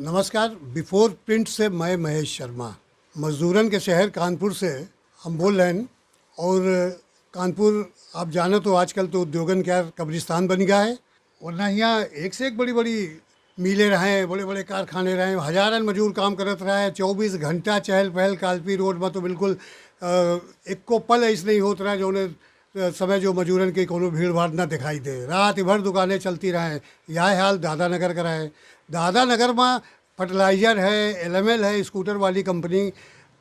नमस्कार। Before print से मैं महेश शर्मा, मजदूरन के शहर कानपुर से हम बोल रहे हैं। और कानपुर आप जानो तो आजकल तो उद्योगन क्या कब्रिस्तान बन गया है, वरना यहाँ एक से एक बड़ी बड़ी मिलें रहे, बड़े बड़े कारखाने रहे, हजारन मजूर काम करत रहा है। 24 घंटा चहल पहल कालपी रोड में तो बिल्कुल एको पल ऐसा नहीं होता रहा जो समय जो मजूरन की कोनो भीड़ भाड़ ना दिखाई दे। रात भर दुकानें चलती रहें। यह हाल दादा नगर का है। दादा नगर में फर्टिलाइज़र है, एलएमएल है, स्कूटर वाली कंपनी,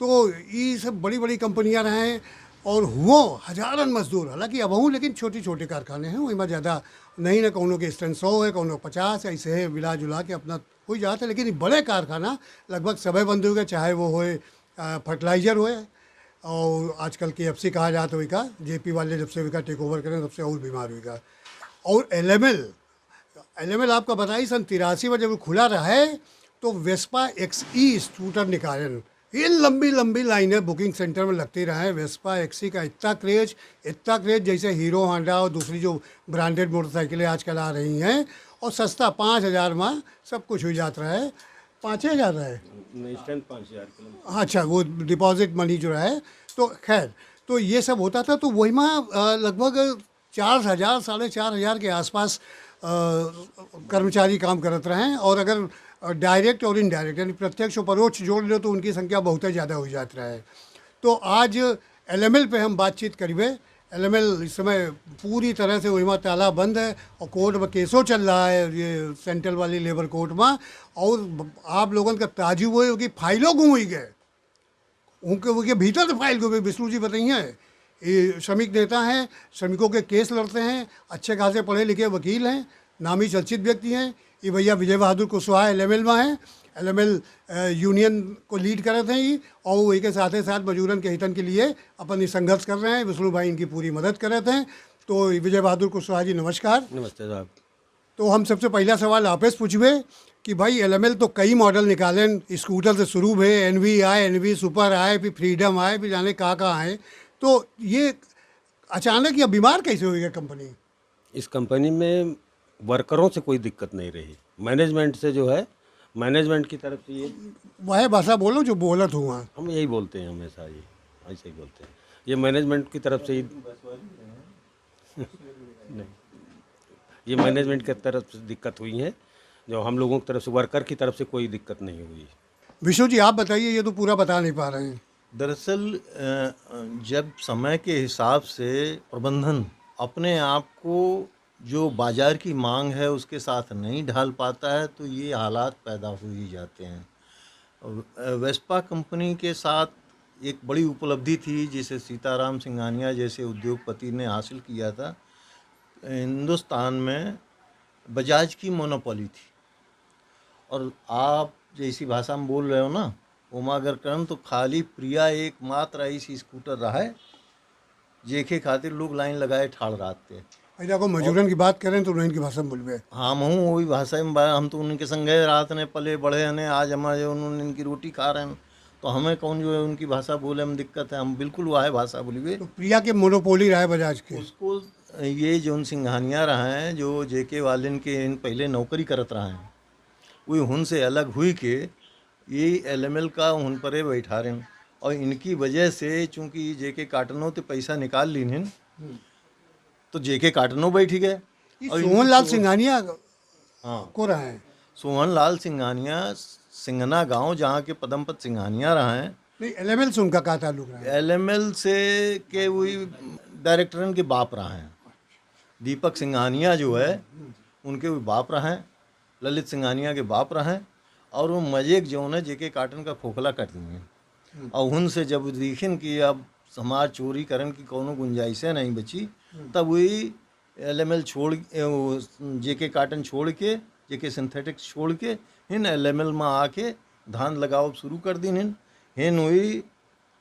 तो ये सब बड़ी बड़ी कंपनियां रहें और हुओ हजारन मजदूर। हालांकि अब हूँ, लेकिन छोटे छोटे कारखाने हैं, वही में ज़्यादा नहीं ना, कोनो के स्टैंड 100 है, कोनो 50 ऐसे है, मिला जुला के अपना हो जाता है। लेकिन ये बड़े कारखाना लगभग सभी बंद हो गए, चाहे वो होए फर्टिलाइज़र होए और आजकल KFC कहा जाता है का, जेपी वाले जब से विका टेक ओवर करें तब से और बीमार हुई का। और एलएमएल आपका बताइए सन 83 में जब खुला रहा है तो वेस्पा XE स्कूटर निकालन, ये लंबी लंबी लाइनें बुकिंग सेंटर में लगती रहे। वेस्पा XE का इतना क्रेज जैसे हीरो होंडा और दूसरी जो ब्रांडेड मोटरसाइकिलें आजकल आ रही हैं, और सस्ता 5,000 में सब कुछ हो जाता है। 5,000 है, इंस्टेंट 5,000 अच्छा, वो डिपॉजिट मनी जो है। तो खैर, तो ये सब होता था, तो वही में लगभग 4,000 4,500 के आसपास कर्मचारी काम करते रहे। और अगर डायरेक्ट और इनडायरेक्ट यानी प्रत्यक्ष और परोक्ष जोड़ लो तो उनकी संख्या बहुत ही ज़्यादा हो जाती है। तो आज एलएमएल पे हम बातचीत करेंगे। एलएमएल इस समय पूरी तरह से वही में ताला बंद है और कोर्ट में केसों चल रहा है, ये सेंट्रल वाली लेबर कोर्ट में। और आप लोगों का ताजुब हुए कि फाइलों गुम हुई गए, उनके भीतर तो फाइल गुम। विष्णु जी बताइए, ये श्रमिक नेता हैं, श्रमिकों के केस लड़ते हैं, अच्छे खासे पढ़े लिखे वकील हैं, नामी चर्चित व्यक्ति हैं। ये भैया विजय बहादुर कुशवाहा एलएमएल में हैं, एलएमएल यूनियन को लीड कर रहे हैं और वही के साथ साथ मजदूरन के हितन के लिए अपन संघर्ष कर रहे हैं। विष्णु भाई इनकी पूरी मदद कर रहे थे। तो विजय बहादुर कुशवाहा जी नमस्कार। नमस्ते साहब। तो हम सबसे पहला सवाल आपस पूछबे कि भाई एलएमएल तो कई मॉडल निकालें, स्कूटर से शुरू हुए, NV आए, NV सुपर आए, फिर फ्रीडम आए, फिर जाने कहाँ आए। तो ये अचानक या बीमार कैसे हो गया कंपनी? इस कंपनी में वर्करों से कोई दिक्कत नहीं रही, मैनेजमेंट से जो है, मैनेजमेंट की तरफ से ये वह भाषा बोलो जो बोलत हुआ। हम यही बोलते हैं हमेशा, ये ऐसे ही बोलते हैं। ये मैनेजमेंट की तरफ से ही नहीं, ये मैनेजमेंट की तरफ से दिक्कत हुई है, जो हम लोगों की तरफ से, वर्कर की तरफ से कोई दिक्कत नहीं हुई। विष्णु जी आप बताइए, ये तो पूरा बता नहीं पा रहे हैं। दरअसल जब समय के हिसाब से प्रबंधन अपने आप को जो बाज़ार की मांग है उसके साथ नहीं ढाल पाता है तो ये हालात पैदा हो ही जाते हैं। वेस्पा कंपनी के साथ एक बड़ी उपलब्धि थी जिसे सीताराम सिंघानिया जैसे उद्योगपति ने हासिल किया था। हिंदुस्तान में बजाज की मोनोपोली थी, और आप जैसी भाषा में बोल रहे हो ना, उमागरकरण तो खाली प्रिया एकमात्र ऐसी स्कूटर रहा है जेके खातिर लोग लाइन लगाए ठाड़ रात थे। ऐसा को मजदूरन की बात करें तो उनकी भाषा में बोलबे। हम हूँ वही भाषा में हम तो उनके संगे रात ने पले बढ़े ने, आज हमारे उन्होंने इनकी रोटी खा रहे हैं, तो हमें कौन जो है उनकी भाषा बोले में दिक्कत है, हम बिल्कुल वह भाषा बोलिए। तो प्रिया के मोनोपोली रहा है बजाज के, उसको ये जो सिंघानिया रहा है, जो जेके वाले के इन पहले नौकरी करत रहा है, वही उनसे अलग हुई के ये एलएमएल का उन पर बैठा रहे हैं। और इनकी वजह से चूँकि जेके काटनों तो पैसा निकाल ली तो जेके काटनों बैठ गए। और सोहनलाल सिंघानिया हाँ को रहा है। सोहनलाल सिंघानिया सिंघना गांव जहाँ के पदमपत सिंघानिया रहा है। नहीं, एलएमएल से उनका क्या ताल्लुक रहा है? एलएमएल से के वही डायरेक्टरन के बाप रहा है। दीपक सिंघानिया जो है उनके वही बाप रहा है, ललित सिंघानिया के बाप रहा है। और वो मजेक जो है जेके काटन का खोखला कर दिए। और उनसे जब देखें कि अब समाज चोरी करन की कोनो गुंजाइशें नहीं बची, तब वही एलएमएल छोड़, जेके काटन छोड़ के, जेके सिंथेटिक छोड़ के इन एलएमएल में आके धान लगाओ शुरू कर दी। हिन वही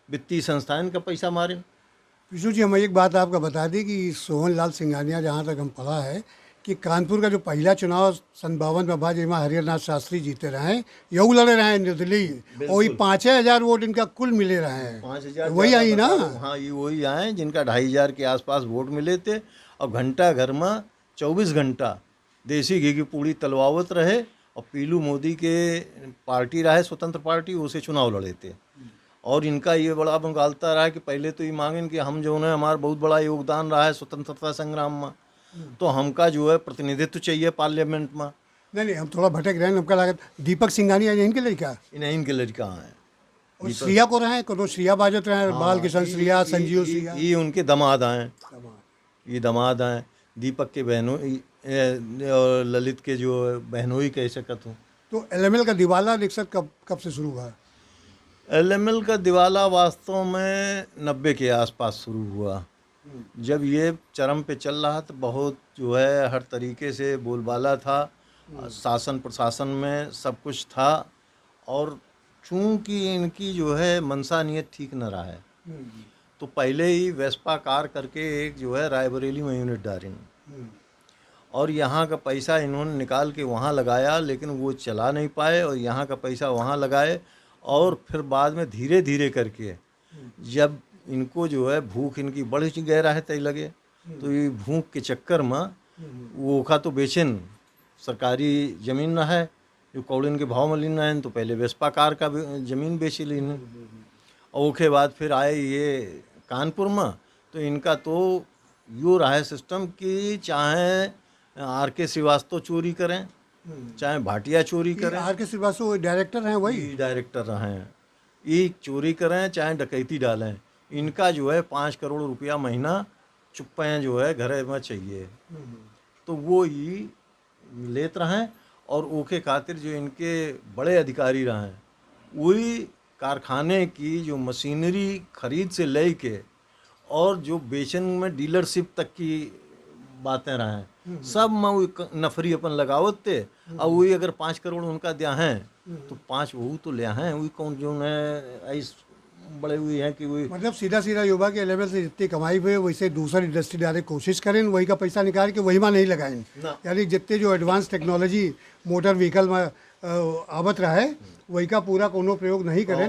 वित्तीय संस्थान का पैसा मारे। विष्णु जी, हम एक बात आपका बता दी कि सोहनलाल सिंघानिया, जहाँ तक हम पढ़ा है कि कानपुर का जो पहला चुनाव 57 में भाजपा में हरिहरनाथ शास्त्री जीते रहे हैं, यू लड़े रहे हैं निर्दलीय, और वही 5,000 वोट इनका कुल मिले रहे हैं। 5,000 वही आई ना? हाँ, ये वही आए जिनका 2,500 के आसपास वोट मिले थे। और घंटा घर में 24 घंटा देसी घी की पूड़ी तलवावत रहे और पीलू मोदी के पार्टी रहा है स्वतंत्र पार्टी, उसे चुनाव लड़े थे। और इनका ये बड़ा मुगालता रहा है कि पहले तो ये मांगें कि हम जो है हमारा बहुत बड़ा योगदान रहा है स्वतंत्रता संग्राम में, तो हमका जो है प्रतिनिधित्व चाहिए पार्लियामेंट में। नहीं हम थोड़ा भटक रहे हैं, हमका लागत दीपक सिंघानिया इनके लड़का इनके लड़का हैं और श्रिया को रहे कोनो श्रिया बाजत रहे, बाल किशन श्रिया, संजीव श्रिया, ये उनके दामाद हैं, ये दामाद हैं। दीपक के बहनों और ललित के जो बहनों ही कह सकत हूँ। तो एलएमएल का दिवाला रिक्शत कब से शुरू हुआ? एलएमएल का दिवाला वास्तव में 90 के आसपास शुरू हुआ, जब ये चरम पे चल रहा था। बहुत जो है हर तरीके से बोलबाला था, शासन प्रशासन में सब कुछ था, और चूंकि इनकी जो है मनसा नियत ठीक न रहा है, तो पहले ही वेस्पा कार करके एक जो है रायबरेली में यूनिट डाली, और यहाँ का पैसा इन्होंने निकाल के वहाँ लगाया, लेकिन वो चला नहीं पाए, और यहाँ का पैसा वहाँ लगाए। और फिर बाद में धीरे धीरे करके जब इनको जो है भूख इनकी बढ़ गए रहे तय लगे, तो ये भूख के चक्कर में वो ओखा तो बेचन सरकारी ज़मीन न है जो कौड़िन के भाव में लेना है, तो पहले वेस्पा कार का ज़मीन बेच ली इन्हें। और उसके बाद फिर आए ये कानपुर में, तो इनका तो यो रहा है सिस्टम कि चाहे आर के श्रीवास्तव चोरी करें, चाहे भाटिया चोरी करें, आर के श्रीवास्तव डायरेक्टर हैं, वही डायरेक्टर रहे हैं, ये चोरी करें चाहे डकैती डालें, इनका जो है 5 करोड़ रुपया महीना चुप्पे जो है घर में चाहिए, तो वो ये लेत रहे। और ओके खातिर जो इनके बड़े अधिकारी रहे हैं, वही कारखाने की जो मशीनरी खरीद से ले के और जो बेचन में डीलरशिप तक की बातें रहे हैं, सब में वो नफरी अपन लगावत थे। और वही अगर 5 करोड़ उनका दिया है, तो 5 वो तो लिया हैं, वही कौन जो है ऐस बड़े हुए हैं कि वही मतलब सीधा युवा के लेवल से जितनी कमाई हुई वैसे दूसरी इंडस्ट्री डायरेक्ट कोशिश करें, वही का पैसा निकाल के वही में नहीं लगाएं। यानी जितने जो एडवांस टेक्नोलॉजी मोटर व्हीकल में आवत रहा है, वही का पूरा कोनो प्रयोग नहीं करें,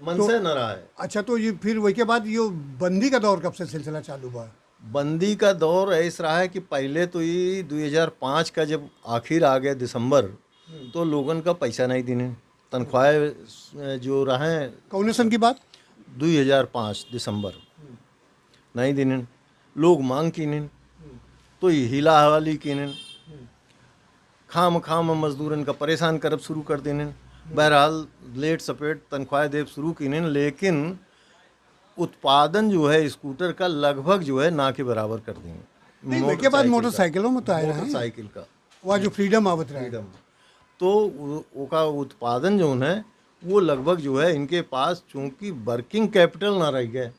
मन से न रहा है। अच्छा, तो ये फिर वही के बाद ये बंदी का दौर कब से सिलसिला चालू हुआ? बंदी का दौर ऐसा रहा है कि पहले तो ये 2005 का जब आखिर आ गया दिसंबर, तो लोगन का पैसा नहीं देने, तनख्वाह जो रहे। कौन सन की बात? 2005 दिसंबर नहीं देने, लोग मांग कीने, तो ये हिला हवाली कीने, खाम मजदूरन का परेशान करब शुरू कर देने। बहरहाल लेट सपेट तनख्वाह देव शुरू कीने, लेकिन उत्पादन जो है स्कूटर का लगभग जो है ना के बराबर कर देंगे। के बाद मोटरसाइकिलों में तो आए रहे हैं, मोटरसाइकिल का वह जो फ्रीडम आवत रहा है, तो उसका उत्पादन जो है वो लगभग जो है इनके पास, चूंकि वर्किंग कैपिटल ना रह गए,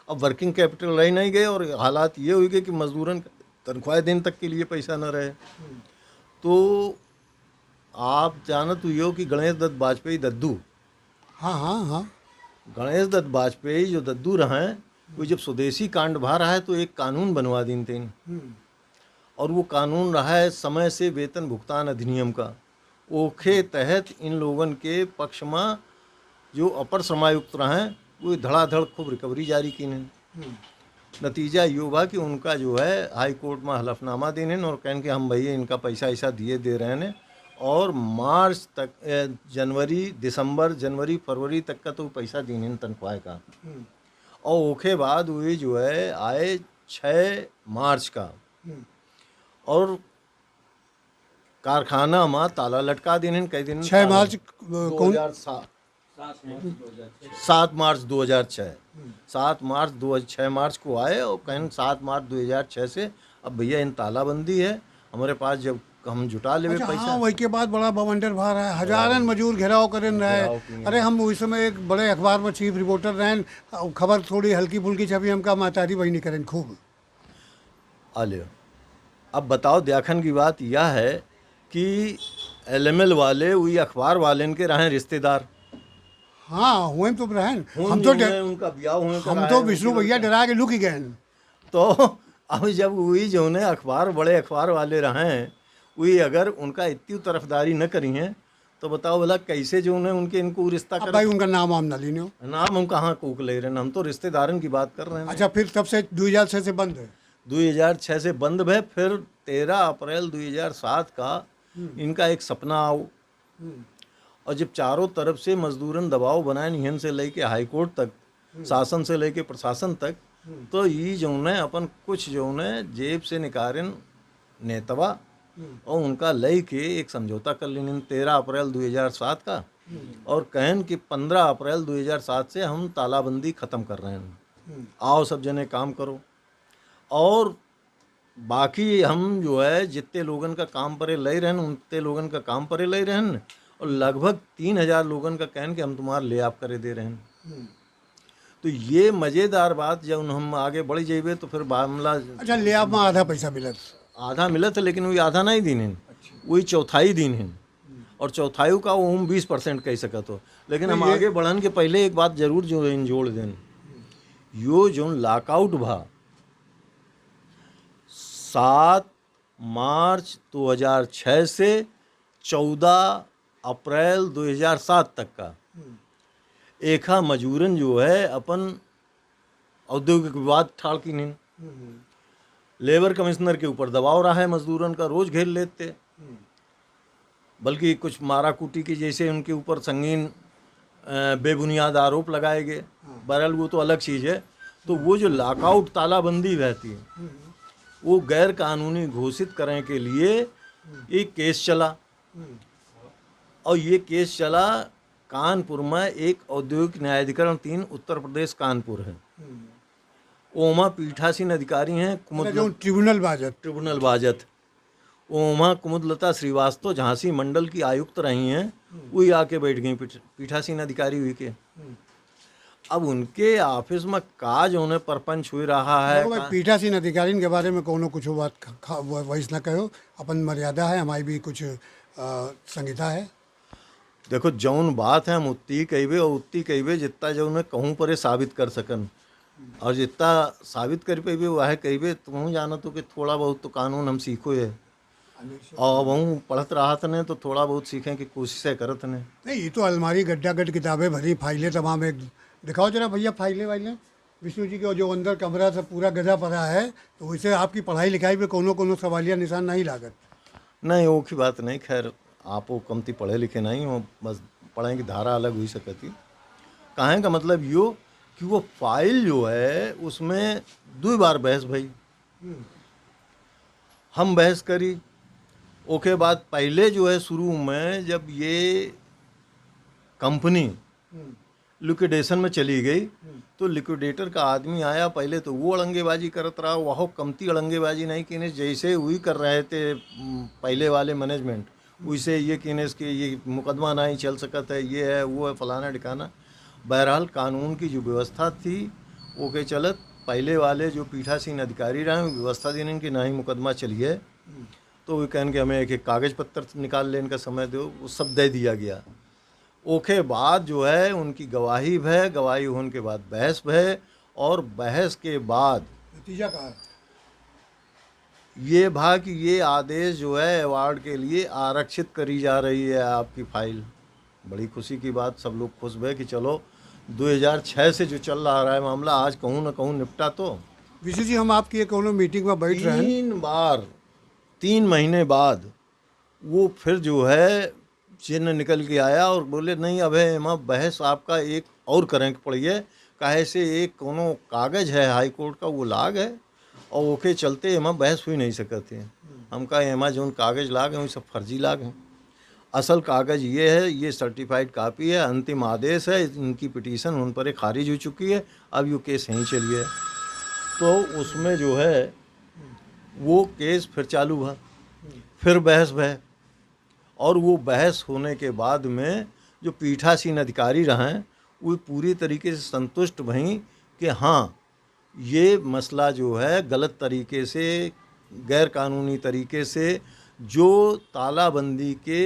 अब वर्किंग कैपिटल रह नहीं गए, और हालात ये हुई गए कि मजदूरन तनख्वाह दिन तक के लिए पैसा न रहे। तो आप जानत हुई हो कि गणेश दत्त वाजपेयी दद्दू, हाँ गणेश दत्त वाजपेयी जो दद्दू रहे, वो जब स्वदेशी कांड भा रहा है, तो एक कानून बनवा दी थे, और वो कानून रहा है समय से वेतन भुगतान अधिनियम का। ओखे तहत इन लोगन के पक्ष में जो अपर श्रमायुक्त रहे, वो धड़ाधड़ खूब रिकवरी जारी की ने। नतीजा ये हुआ कि उनका जो है हाई कोर्ट में हलफनामा देने और कहने कि हम भैया इनका पैसा ऐसा दे रहे हैं, और मार्च तक जनवरी फरवरी तक का तो पैसा देने तनख्वाह का। और ओखे बाद हुई जो है आए 6 मार्च का, और कारखाना में ताला लटका देने कई दिन। 6 मार्च 7 मार्च 2006 6 मार्च को आए और कहें 7 मार्च 2006 से अब भैया इन तालाबंदी है हमारे पास, जब हम जुटा ले पैसा। हाँ, वही के बाद बड़ा बवंडर भा रहा है, हजारन मजदूर घेराव करें रहे। अरे हम उस समय एक बड़े अखबार में चीफ रिपोर्टर रहें, खबर थोड़ी हल्की फुल्की छपी, हमका मातारी वही नहीं करें खूब आलियो। अब बताओ देखन की बात यह है कि एलएमएल वाले वही अखबार वाले के रहे रिश्तेदार। हाँ हुए तो रहें, उनका ब्याह हुए, हम तो विष्णु भैया डरा के लुक ही गए। तो अब जब वही जो है अखबार बड़े अखबार वाले रहे, वही अगर उनका इतनी तरफदारी न करी है, तो बताओ भला कैसे जो है उनके इनको रिश्ता कर। भाई उनका नाम वाम ना लेने हो, नाम हम कहाँ कोक ले रहे हैं, हम तो रिश्तेदारन की बात कर रहे हैं। अच्छा, फिर तब से 2006 से बंद है? 2006 से बंद है। फिर 13 अप्रैल 2007 का इनका एक सपना आओ। और जब चारों तरफ से मजदूरन दबाव बनाए निहन से लेके हाई कोर्ट तक, शासन से लेके प्रशासन तक, तो ये जौन है अपन कुछ जौन है जेब से निकारें नेतवा और उनका लय के एक समझौता कर लेने 13 अप्रैल 2007 का, और कहन कि 15 अप्रैल 2007 से हम तालाबंदी ख़त्म कर रहे हैं, आओ सब जने काम करो। और बाकी हम जो है जितने लोगन का काम परे लय रहन उतने लोगन का काम परे लय रहन, और लगभग 3000 लोगन का कहन कि हम तुम्हारा ले आप करे दे रहे हैं। तो ये मज़ेदार बात जब हम आगे बढ़ जेबे तो फिर मामला अच्छा, ले आप में आधा पैसा मिलत। आधा मिलत है, लेकिन वही आधा नहीं दिन है, वही चौथाई दिन है, और चौथाई का वो हम 20% कह सकत हो। लेकिन हम आगे बढ़न के पहले एक बात जरूर जो इन जोड़ दें, यो जो लॉकआउट भा 7 मार्च 2006 से 14 अप्रैल 2007 तक का, एका मजूरन जो है अपन औद्योगिक विवाद ठाड़ की नहीं, लेबर कमिश्नर के ऊपर दबाव रहा है, मजदूरन का रोज घेर लेते, बल्कि कुछ मारा कूटी की जैसे उनके ऊपर संगीन बेबुनियाद आरोप लगाए गए। बहरहाल वो तो अलग चीज़ है। तो वो जो लॉकआउट तालाबंदी रहती है वो गैर कानूनी घोषित करने के लिए एक केस चला, और ये केस चला कानपुर में एक औद्योगिक न्यायाधिकरण 3 उत्तर प्रदेश कानपुर है। ओमा पीठासीन अधिकारी हैं जो ट्रिब्यूनल बाजत ओमा कुमुदलता श्रीवास्तव झांसी मंडल की आयुक्त रही हैं, वही आके बैठ गई पीठासीन अधिकारी हुई के। अब उनके ऑफिस में का जो उन्हें परपंच हुई रहा है। देखो भाई, पीठासीन अधिकारी के बारे में कोनो कुछ बात वैस ना कहो, अपन मर्यादा है, हमारी भी कुछ संहिता है। देखो जौन बात है हम उतनी कहिबे और उतनी कहिबे जितना जो उन्हें कहूँ पर साबित कर सकन, और जितना साबित कर पे वह कहिबे तुम जाना तो कि थोड़ा बहुत तो कानून हम सीखो है, और वह पढ़त रहा ने तो थोड़ा बहुत सीखें की कोशिशें करत ने। नहीं, ये तो अलमारी गड्ढा गड्ढ किताबें भरी, फाइलें तमाम एक दिखाओ जरा भैया, फाइलें वाइलें विष्णु जी के जो अंदर कमरा से पूरा गधा पड़ा है, तो वैसे आपकी पढ़ाई लिखाई पे कोनो सवालिया निशान नहीं लागत। नहीं वो की बात नहीं, खैर आप वो कमती पढ़े लिखे नहीं हो, बस पढ़ाई की धारा अलग हुई सकती। कहें का मतलब यो कि वो फाइल जो है उसमें 2 बार बहस भई, हम बहस करी, ओके बाद पहले जो है शुरू में जब ये कंपनी लिक्विडेशन में चली गई तो लिक्विडेटर का आदमी आया, पहले तो वो अड़ंगेबाजी करत रहा, वह कमती अड़ंगेबाजी नहीं कीने, जैसे वही कर रहे थे पहले वाले मैनेजमेंट, वैसे ये कीने कि ये मुकदमा नहीं चल सकता है, ये है वो है फलाना ठिकाना। बहरहाल कानून की जो व्यवस्था थी वो के चलत पहले वाले जो पीठासीन अधिकारी रहे व्यवस्था देने कि नहीं मुकदमा चलिए, तो वो कहने के हमें एक कागज़ पत्र निकाल लेने का समय दो, वो सब दे दिया गया। ओके बाद जो है उनकी गवाही है, गवाही होने के बाद बहस है, और बहस के बाद नतीजा कहा ये भाग कि ये आदेश जो है अवार्ड के लिए आरक्षित करी जा रही है आपकी फाइल। बड़ी खुशी की बात, सब लोग खुश हुए कि चलो 2006 से जो चल रहा है मामला आज कहूँ ना कहूँ निपटा। तो विशु जी, हम आपकी कोनो मीटिंग में बैठ रहे हैं, 3 महीने बाद वो फिर जो है चिन्ह निकल के आया और बोले नहीं अब है एमा बहस आपका एक और करें पड़िए, काहे से एक कोनो कागज़ है हाई कोर्ट का वो लाग है, और ओके चलते एमा बहस हुई नहीं सकते हैं। हम कहा एमा जो कागज़ लाग हैं वो सब फर्जी लाग हैं, असल कागज़ ये है, ये सर्टिफाइड कापी है, अंतिम आदेश है, इनकी पिटीशन उन पर खारिज हो चुकी है, अब ये केस यहीं चलिए। तो उसमें जो है वो केस फिर चालू हुआ, फिर बहस भय, और वो बहस होने के बाद में जो पीठासीन अधिकारी रहे वो पूरी तरीके से संतुष्ट भई कि हाँ ये मसला जो है गलत तरीके से गैर कानूनी तरीके से जो तालाबंदी के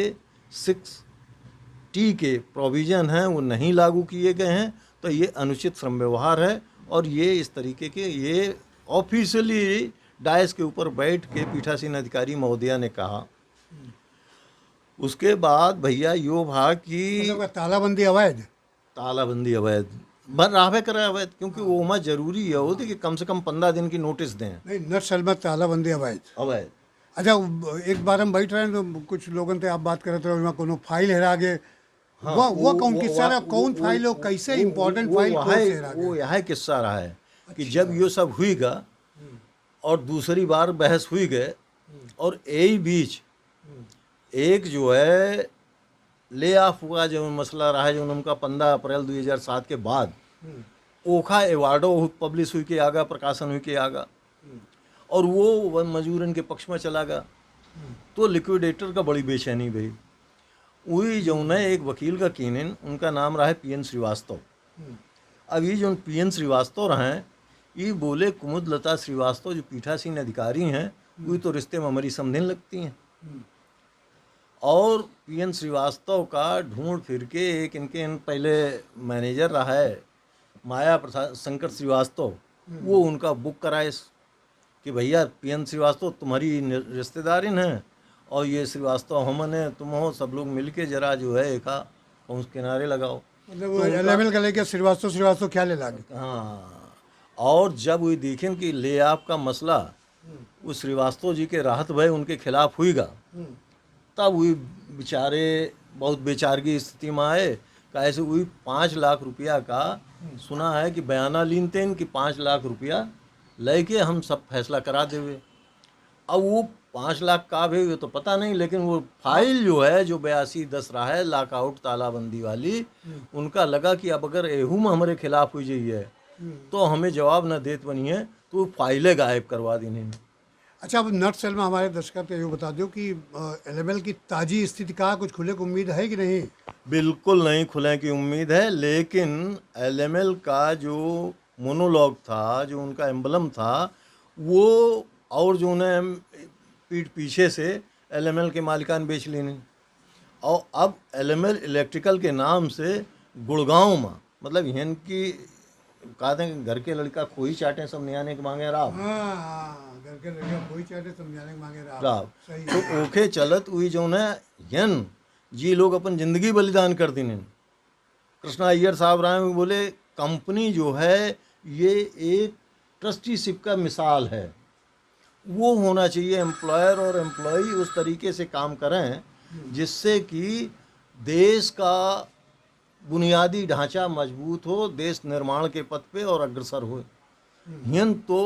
6T के प्रोविज़न हैं वो नहीं लागू किए गए हैं, तो ये अनुचित श्रम व्यवहार है। और ये इस तरीके के ये ऑफिशियली डायस के ऊपर बैठ के पीठासीन अधिकारी महोदया ने कहा। उसके बाद भैया यो भाग की मतलब तालाबंदी अवैध, तालाबंदी अवैध बन रहा करे अवैध, क्योंकि वो में जरूरी है होती कि कम से कम 15 दिन की नोटिस दें। नहीं, नट सलमत तालाबंदी अवैध। अवैध अच्छा एक बार हम बैठ रहे हैं तो कुछ लोगों से आप बात करते रहे वहाँ कोनो फाइल हेरा गए वो कौन किस्सा रहा कौन फाइल हो कैसे इम्पोर्टेंट फाइल कौन से हेरा वो गए यह किस्सा रहा है कि जब ये सब हुई गा और दूसरी बार बहस हुई गए और यही बीच एक जो है ले ऑफ हुआ जो मसला रहा है जो उनका 15 अप्रैल 2007 के बाद ओखा एवार्डो पब्लिश हुई के आगा प्रकाशन हुई के आगा और वो मजूरन के पक्ष में चला गया तो लिक्विडेटर का बड़ी बेचैनी भई वही जो है एक वकील का कीनिन उनका नाम रहा है पीएन श्रीवास्तव। अब ये जो पीएन श्रीवास्तव रहे ये बोले कुमुद लता श्रीवास्तव जो पीठासीन अधिकारी हैं वही तो रिश्ते में हमारी समझने लगती हैं और पीएन श्रीवास्तव का ढूंढ फिर के एक इनके पहले मैनेजर रहा है माया प्रसाद शंकर श्रीवास्तव वो उनका बुक कराए कि भैया पीएन श्रीवास्तव तुम्हारी रिश्तेदारिन हैं और ये श्रीवास्तव हमने तुम हो सब लोग मिलके जरा जो है एक उस किनारे लगाओ मतलब वो एलएमएल का लेके श्रीवास्तव क्या ले लागे। हाँ और जब वो देखें कि ले आप का मसला वो श्रीवास्तव जी के राहत भय उनके खिलाफ हुईगा तब वही बेचारे बहुत बेचारगी स्थिति में आए कैसे वही 5 लाख रुपया का सुना है कि बयाना लीनते कि 5 लाख रुपया लेके हम सब फैसला करा देवे। अब वो 5 लाख का भी ये तो पता नहीं लेकिन वो फाइल जो है जो 8210 रहा है लॉकआउट तालाबंदी वाली उनका लगा कि अब अगर एहू में हमारे खिलाफ हुई जाइए तो हमें जवाब न देत बनी है तो फाइलें गायब करवा दी इन्हें। अच्छा अब नट सेल में हमारे दर्शकों को ये बता दो कि एलएमएल की ताजी स्थिति का कुछ खुले को उम्मीद है कि नहीं। बिल्कुल नहीं खुले की उम्मीद है लेकिन एलएमएल का जो मोनोलॉग था जो उनका एम्बलम था वो और जो उन्हें पीठ पीछे से एलएमएल के मालिकान बेच लेने और अब एलएमएल इलेक्ट्रिकल के नाम से गुड़गांव में मतलब यहन की कहते हैं घर के लड़का खोई चाटे सब नियाने के मांगे राव घर के लड़का खोई चाटे समझाने के मांगे राव सही तो ओखे चलत हुई जो है यन जी लोग अपन जिंदगी बलिदान कर दी कृष्णा अय्यर साहब राय बोले कंपनी जो है ये एक ट्रस्टीशिप का मिसाल है वो होना चाहिए एम्प्लॉयर और एम्प्लॉई उस तरीके से काम करें जिससे कि देश का बुनियादी ढांचा मजबूत हो देश निर्माण के पथ पे और अग्रसर हो। हिन तो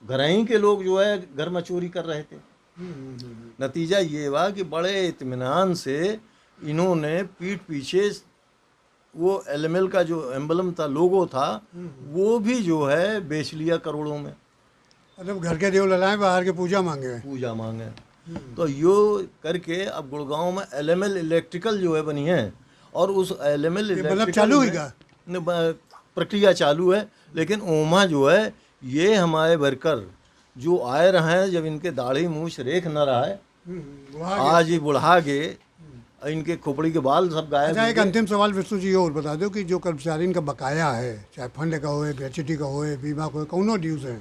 घर ही के लोग जो है घर में चोरी कर रहे थे नतीजा ये हुआ कि बड़े इत्मीनान से इन्होंने पीठ पीछे वो एलएमएल का जो एम्बलम था लोगो था वो भी जो है बेच लिया करोड़ों में। मतलब घर के देव ललाए बाहर के पूजा मांगे तो यो करके अब गुड़गांव में एलएमएल इलेक्ट्रिकल जो है बनी है और उस एलएमएल मतलब चालू होगा प्रक्रिया चालू है लेकिन ओमा जो है ये हमारे वर्कर जो आए रहे हैं जब इनके दाढ़ी मूछ रेख न रहा है आज ये बुढ़ा गए इनके खोपड़ी के बाल सब गायब। अच्छा एक अंतिम सवाल विष्णु जी और बता दो कि जो कर्मचारी इनका बकाया है चाहे फंड का हो ग्रेच्युटी का हो बीमा का हो कौन ड्यूज है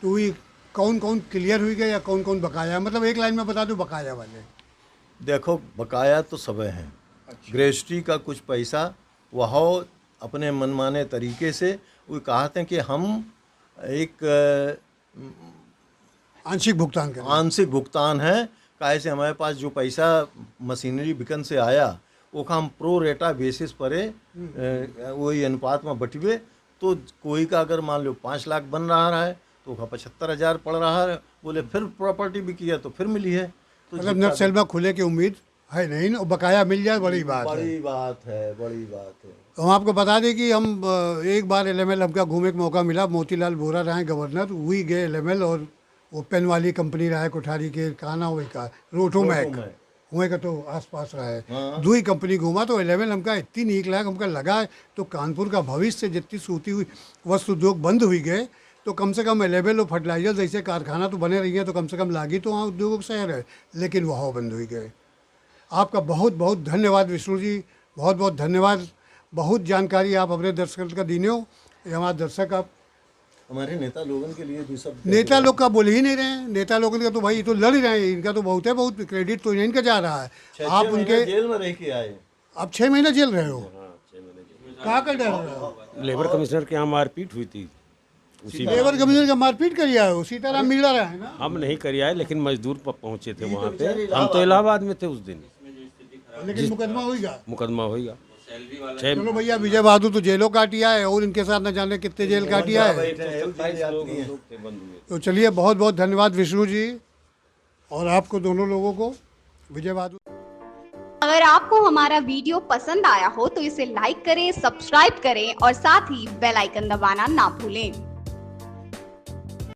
तो वही कौन कौन क्लियर हुई गए या कौन कौन बकाया मतलब एक लाइन में बता दो बकाया वाले। देखो बकाया तो सब हैं ग्रेच्युटी का कुछ पैसा वह अपने मनमाने तरीके से वो कहते हैं कि हम एक आंशिक भुगतान है काहे से हमारे पास जो पैसा मशीनरी बिकन से आया वो हम प्रो रेटा बेसिस पर वही अनुपात में बटिवे तो कोई का अगर मान लो 5 लाख बन रहा है तो 75,000 पड़ रहा है बोले फिर प्रॉपर्टी भी किया तो फिर मिली है तो मतलब नट सेल में खुले की उम्मीद है नहीं ना बकाया मिल जाए बड़ी बात है। तो हम आपको बता दें कि हम एक बार एलएमएल हमका घूमने का मौका मिला मोतीलाल वोरा रहे गवर्नर वही गए एलएमएल और वो पेन वाली कंपनी रहा है कोठारी के काना वही का रोटोमैक हुए का तो आसपास रहा है दो ही कंपनी घूमा तो एलएमएल हमका इतनी नीक लगा हमका लगा है तो कानपुर का भविष्य जितनी सूती हुई वस्त्र उद्योग बंद हुई गए तो कम से कम एलएमएल और फर्टिलाइजर जैसे कारखाना तो बने रही हैं तो कम से कम लागी तो वहाँ उद्योग शहर है लेकिन वह बंद हुई गए। आपका बहुत बहुत धन्यवाद विष्णु जी बहुत बहुत धन्यवाद बहुत जानकारी आप अपने दर्शकों का दीने हो हमारे दर्शक आप हमारे नेता लोगों के लिए भी सब नेता लोग का बोल ही नहीं रहे हैं नेता लोगों का तो भाई तो लड़ रहे हैं इनका तो बहुत क्रेडिट तो इनका जा रहा है आप उनके जेल में रह के आए आप 6 महीना जेल रहे हो कहाँ कर डर रहे हो लेबर कमिश्नर के यहाँ मारपीट हुई थी उसी में लेबर कम्युनिटी का मारपीट करिया है, उसी तरह मिल रहा है ना। हम नहीं करिया है, लेकिन मजदूर पहुंचे थे वहाँ पे। हम तो इलाहाबाद में थे उस दिन। लेकिन मुकदमा होगा। मुकदमा होगा। चलो भैया, विजय बहादुर तो जेलों काटिया है और इनके साथ न जाने कितने जेल काटिया है। तो चलिए, बहुत बहुत धन्यवाद विष्णु जी और आपको दोनों लोगों को, विजय बहादुर। अगर आपको हमारा वीडियो पसंद आया हो तो इसे लाइक करें, सब्सक्राइब करें और साथ ही बेल आइकन दबाना ना भूलें।